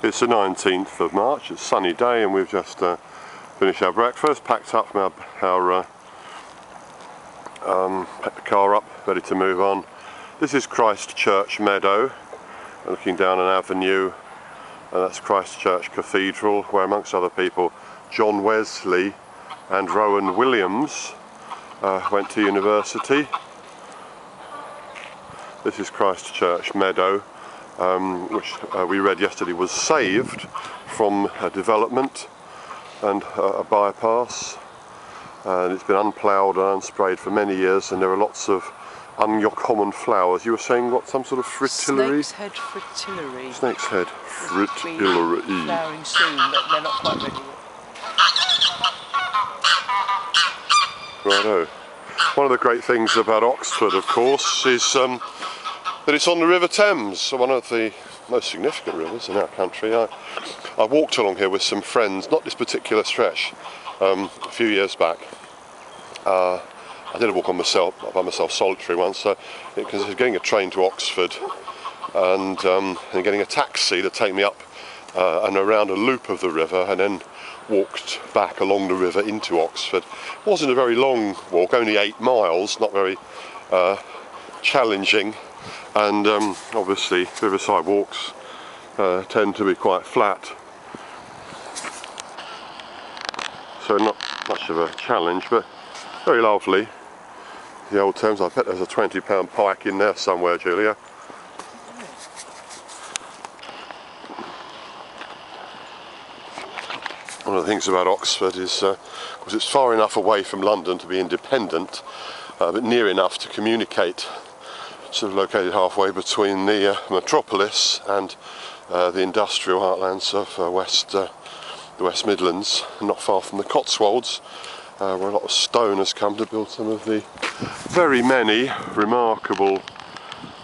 It's the 19th of March, it's a sunny day, and we've just finished our breakfast, packed up from packed the car up, ready to move on. This is Christchurch Meadow, looking down an avenue, and that's Christchurch Cathedral, where amongst other people John Wesley and Rowan Williams went to university. This is Christchurch Meadow, which we read yesterday was saved from development and a bypass, and it's been unploughed and unsprayed for many years, and there are lots of uncommon flowers. You were saying what, some sort of fritillary? Snake's head fritillary. Snake's head fritillary. Flowering soon, but they're not quite ready yet. Righto. One of the great things about Oxford, of course, is that it's on the River Thames, one of the most significant rivers in our country. I walked along here with some friends, not this particular stretch, a few years back. I did a walk on by myself solitary once, because I was getting a train to Oxford and getting a taxi to take me up and around a loop of the river, and then walked back along the river into Oxford. It wasn't a very long walk, only 8 miles, not very challenging. And obviously riverside walks tend to be quite flat, so not much of a challenge, but very lovely. The old Thames. I bet there's a £20 pike in there somewhere, Julia. One of the things about Oxford is because it's far enough away from London to be independent, but near enough to communicate. Sort of located halfway between the metropolis and the industrial heartlands of the West Midlands, not far from the Cotswolds, where a lot of stone has come to build some of the very many remarkable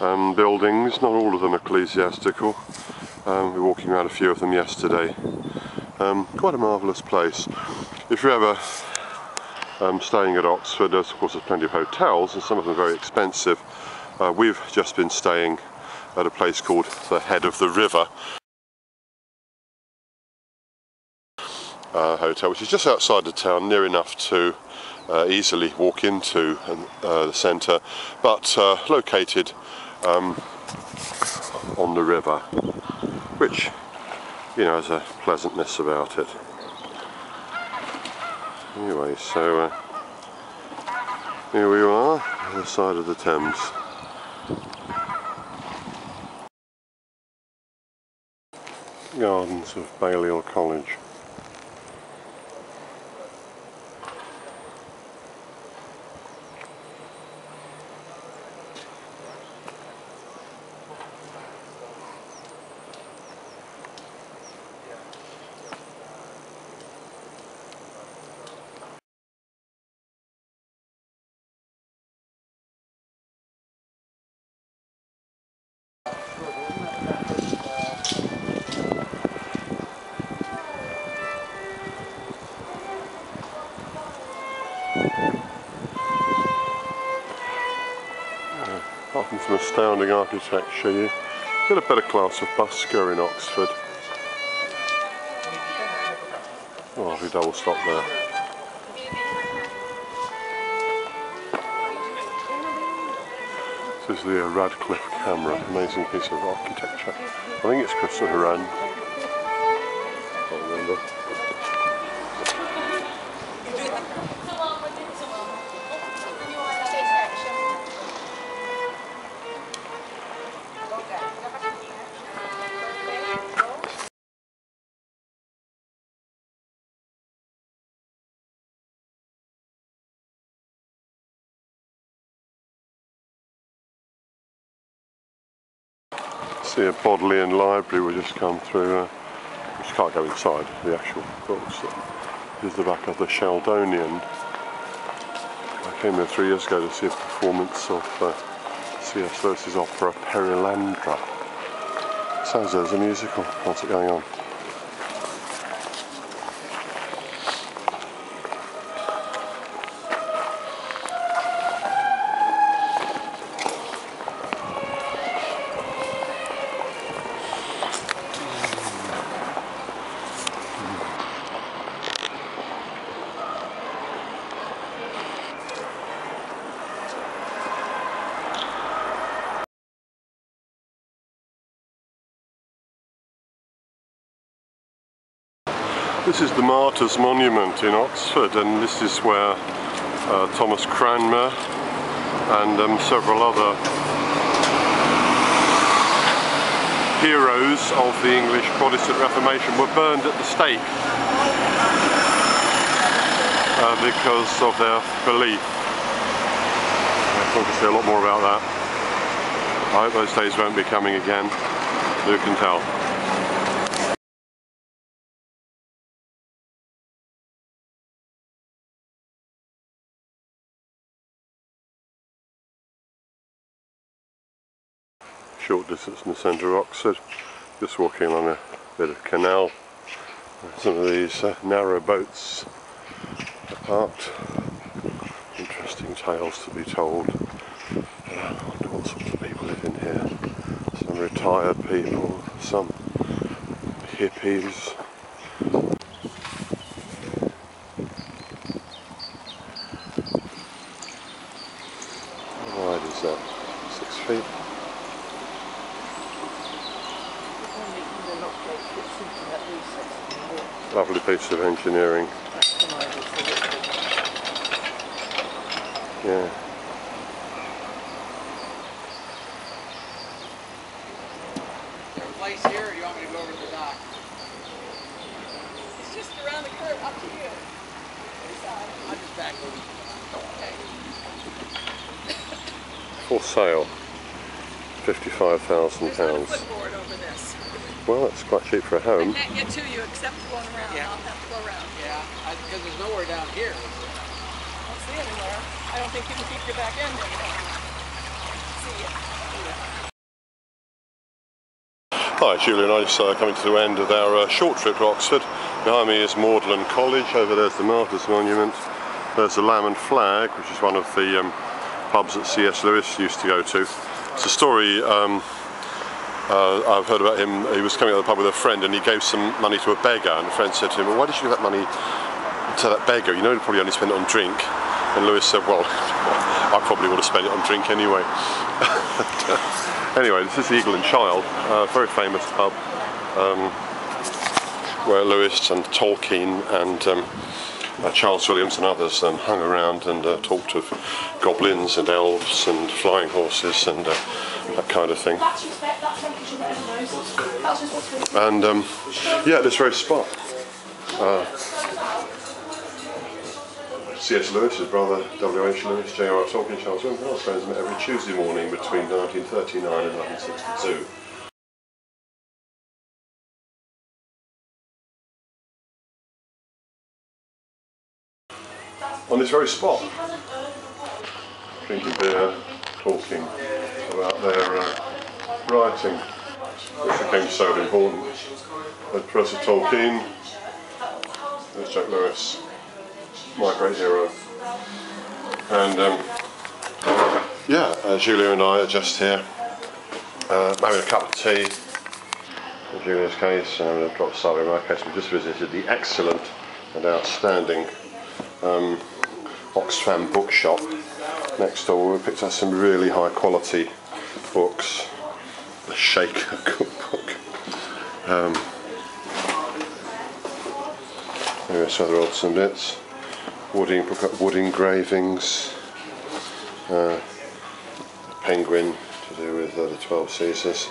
buildings, not all of them ecclesiastical. We were walking around a few of them yesterday. Quite a marvellous place. If you're ever staying at Oxford, there's of course plenty of hotels, and some of them are very expensive. We've just been staying at a place called the Head of the River Hotel, which is just outside the town, near enough to easily walk into the centre, but located on the river, which, you know, has a pleasantness about it. Anyway, so here we are, on the side of the Thames. Gardens of Balliol College. Apart from some astounding architecture, you get a better class of busker in Oxford. Oh, lovely double stop there. This is the Radcliffe camera, amazing piece of architecture. I think it's Christopher Wren. Can't remember. See a Bodleian library we just come through, which can't go inside the actual books. This is the back of the Sheldonian. I came here 3 years ago to see a performance of C.S. Lewis's opera Perilandra. Sounds there's a musical. What's it going on? This is the Martyrs Monument in Oxford, and this is where Thomas Cranmer and several other heroes of the English Protestant Reformation were burned at the stake because of their belief. I'm going to say a lot more about that. I hope those days won't be coming again. Who can tell? Short distance from the centre of Oxford, just walking along a bit of canal. Some of these narrow boats are parked. Interesting tales to be told. I wonder what sorts of people live in here. Some retired people, some hippies. How wide is that? 6 feet? Lovely piece of engineering. Yeah. Place here, or do you want me to go over to the dock? It's just around the curve, up to you. I'll just back over. Okay. For sale. £55,000. There's not a footboard over this. Well, that's quite cheap for a home. I can't get to you except going around. Yeah. I'll have to go around. Yeah, because there's nowhere down here. I don't see anywhere. I don't think you can keep your back end anymore. See it. Hi, Julie and I are coming to the end of our short trip to Oxford. Behind me is Magdalen College. Over there's the Martyrs Monument. There's the Lamb and Flag, which is one of the pubs that C.S. Lewis used to go to. It's a story I've heard about him. He was coming out of the pub with a friend and he gave some money to a beggar, and the friend said to him, well, why did you give that money to that beggar? You know, he'd probably only spend it on drink. And Lewis said, well, I probably would have spent it on drink anyway. Anyway, this is the Eagle and Child, a very famous pub where Lewis and Tolkien and Charles Williams and others hung around and talked of goblins and elves and flying horses and that kind of thing. And yeah, this very spot. C.S. Lewis, his brother W.H. Lewis, J.R.R. Tolkien, Charles Williams, and friends met every Tuesday morning between 1939 and 1962. On this very spot, drinking beer, talking about their writing, which became so important. And Professor Tolkien, there's Jack Lewis, my great hero. And yeah, Julia and I are just here having a cup of tea. In Julia's case, and a drop of cider in my case. We just visited the excellent and outstanding Oxfam bookshop next door. We picked up some really high quality books. The Shaker cookbook. Various other odds and bits. Wood engravings. A penguin to do with the 12 Caesars.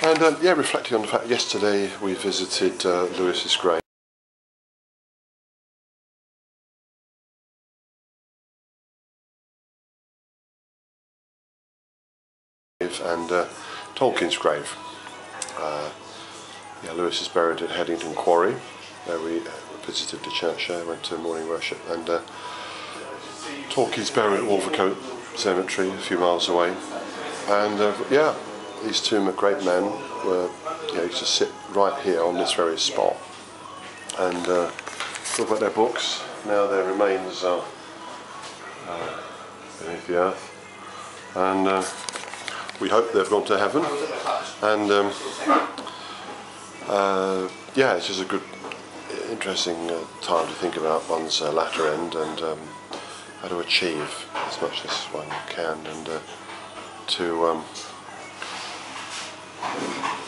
And yeah, reflecting on the fact yesterday we visited Lewis's grave. And Tolkien's grave. Yeah, Lewis is buried at Headington Quarry. There we visited the church there, went to morning worship, and Tolkien's buried at Wolvercote Cemetery, a few miles away. And yeah, these two great men were, you know, used to sit right here on this very spot and talk about their books. Now their remains are beneath the earth, and we hope they've gone to heaven. And yeah, it's just a good, interesting time to think about one's latter end and how to achieve as much as one can, and to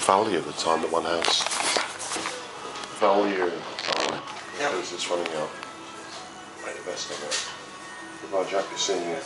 value the time that one has. Value time. Because it's running out. Make the best of it. Goodbye, Jack. Be seeing you.